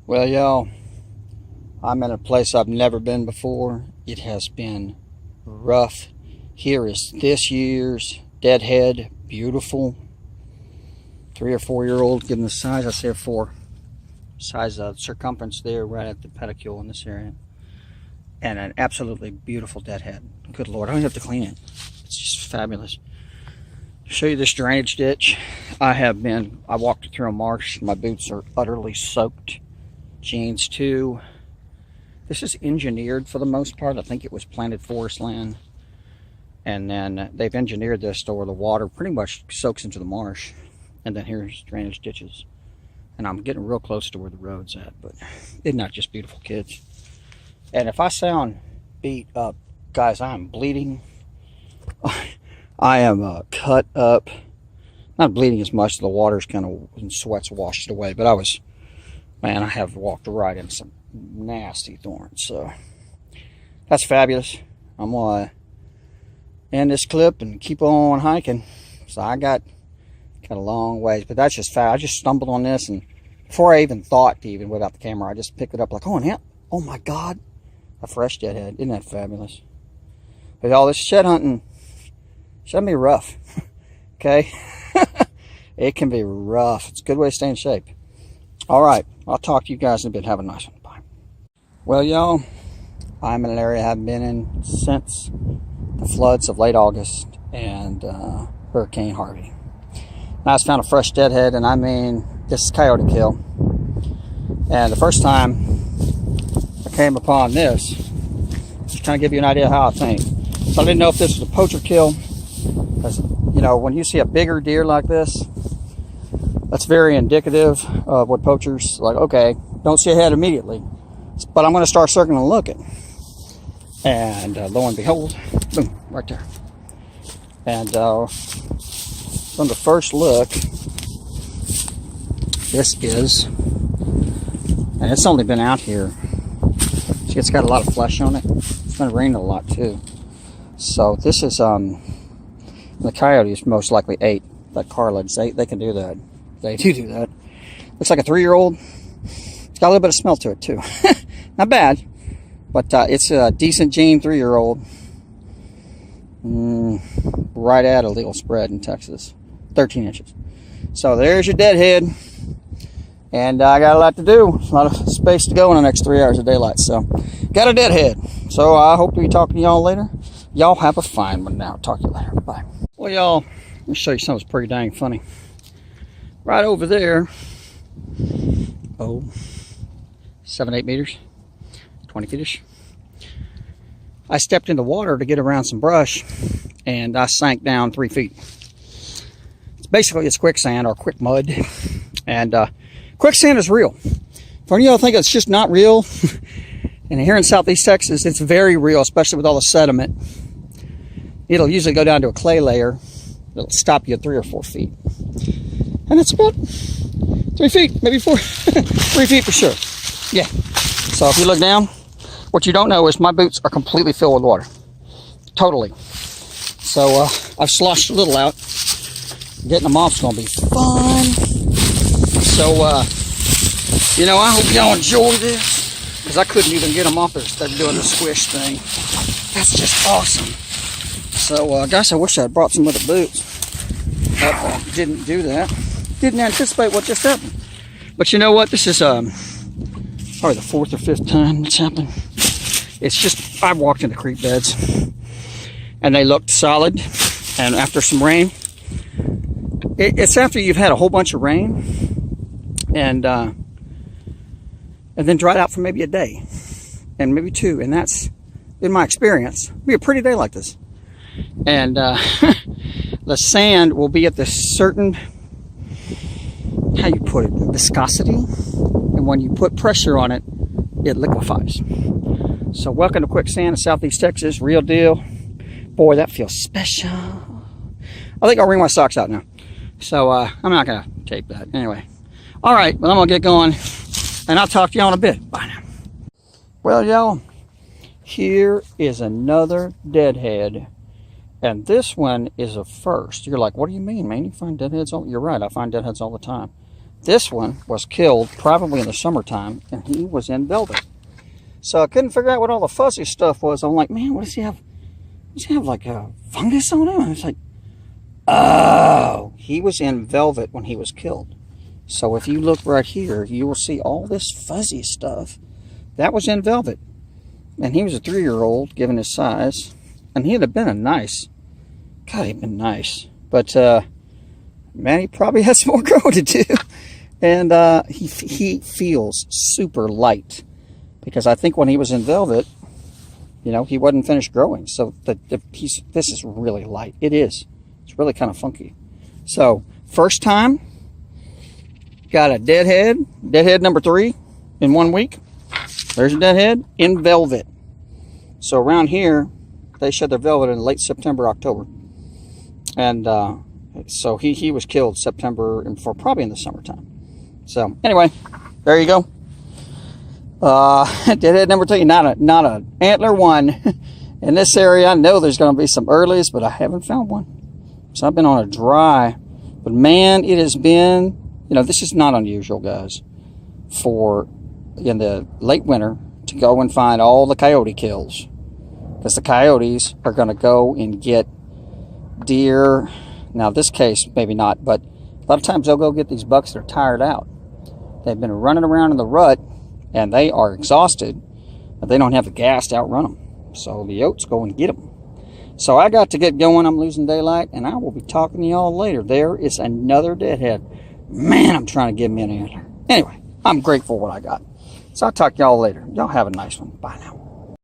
Well, y'all, I'm in a place I've never been before. It has been rough. Here is this year's deadhead. Beautiful. 3 or 4 year old, given the size, I say 4. Size of circumference there, right at the pedicule in this area. And an absolutely beautiful deadhead. Good Lord, I don't have to clean it. It's just fabulous. Show you this drainage ditch. I walked through a marsh. My boots are utterly soaked. Jeans too. This is engineered for the most part. I think it was planted forest land. And then they've engineered this to where the water pretty much soaks into the marsh. And then here's drainage ditches. And I'm getting real close to where the road's at, but isn't that just beautiful, kids? And if I sound beat up, guys, I am bleeding. I am cut up. Not bleeding as much, the water's kind of, and sweat's washed it away, but I have walked right in some nasty thorns, so that's fabulous. I'm gonna end this clip and keep on hiking. So I got a long ways, but that's just fast. I just stumbled on this, and before I even thought to even whip out the camera, I just picked it up like, oh my God, a fresh deadhead. Isn't that fabulous? But all this shed hunting, should be rough. Okay. It can be rough. It's a good way to stay in shape. All right, I'll talk to you guys in a bit. Have a nice one. Bye. Well, y'all, I'm in an area I haven't been in since the floods of late August and Hurricane Harvey. I just found a fresh deadhead, and I mean, this is coyote kill. And the first time I came upon this, just kind of give you an idea of how I think. So I didn't know if this was a poacher kill, because, you know, when you see a bigger deer like this, that's very indicative of what poachers, like, okay, don't see a head immediately, but I'm going to start circling and looking. And lo and behold, boom, right there. And from the first look, this is, and it's only been out here, see, it's got a lot of flesh on it. It's been raining a lot too. So this is, the coyotes most likely ate that cartilage. They can do that. They do that. Looks like a 3-year-old. It's got a little bit of smell to it too. Not bad, but it's a decent gene 3-year-old. Right at a legal spread in Texas. 13 inches. So there's your deadhead. And I got a lot to do. A lot of space to go in the next 3 hours of daylight. So got a deadhead. So I hope to be talking to y'all later. Y'all have a fine one now. Talk to you later. Bye. Well, y'all, let me show you something that's pretty dang funny. Right over there, 7-8 meters, 20 feet-ish. I stepped in the water to get around some brush, and I sank down 3 feet. It's quicksand or quick mud, and quicksand is real. For any of y'all think it's just not real, and here in Southeast Texas, it's very real, especially with all the sediment. It'll usually go down to a clay layer. It'll stop you at 3 or 4 feet. And it's about 3 feet, maybe 4, 3 feet for sure. Yeah. So if you look down, what you don't know is my boots are completely filled with water. Totally. So I've sloshed a little out. Getting them off is going to be fun. So, you know, I hope y'all enjoy this, because I couldn't even get them off there instead of doing the squish thing. That's just awesome. So, guys, I wish I had brought some other boots. But didn't do that. Didn't anticipate what just happened. But you know what? This is probably the 4th or 5th time it's happened. It's just, I've walked in the creek beds, and they looked solid. And after some rain, it's after you've had a whole bunch of rain, and then dried out for maybe a day, and maybe 2. And that's, in my experience, be a pretty day like this. And the sand will be at this certain, how you put it, viscosity, and when you put pressure on it, it liquefies. So welcome to Quicksand in Southeast Texas, real deal. Boy, that feels special. I think I'll wring my socks out now. So I'm not gonna tape that anyway. All right, well, I'm gonna get going, and I'll talk to y'all in a bit. Bye now. Well, y'all, here is another deadhead. And this one is a first. You're like, what do you mean, man? You find deadheads all... You're right, I find deadheads all the time. This one was killed probably in the summertime, and he was in velvet. So I couldn't figure out what all the fuzzy stuff was. I'm like, man, what does he have? Does he have like a fungus on him? And it's like, oh, he was in velvet when he was killed. So if you look right here, you will see all this fuzzy stuff. That was in velvet. And he was a 3-year-old, given his size. And he'd have been a nice, God, he'd been nice. But, man, he probably has some more growing to do. And he feels super light. Because I think when he was in velvet, you know, he wasn't finished growing. So this is really light. It is. It's really kind of funky. So, first time, got a deadhead number 3 in 1 week. There's a deadhead in velvet. So around here, they shed their velvet in late September, October. And so he was killed September, and probably in the summertime. So anyway, there you go. Deadhead number 3, not an antler one. In this area, I know there's going to be some earlies, but I haven't found one. So I've been on a dry. But man, it has been, you know, this is not unusual, guys, for in the late winter to go and find all the coyote kills. Because the coyotes are going to go and get deer. Now, this case, maybe not, but a lot of times they'll go get these bucks that are tired out. They've been running around in the rut, and they are exhausted, but they don't have the gas to outrun them. So the yotes go and get them. So I got to get going. I'm losing daylight, and I will be talking to y'all later. There is another deadhead. Man, I'm trying to give me an antler. Anyway, I'm grateful for what I got. So I'll talk to y'all later. Y'all have a nice one. Bye now.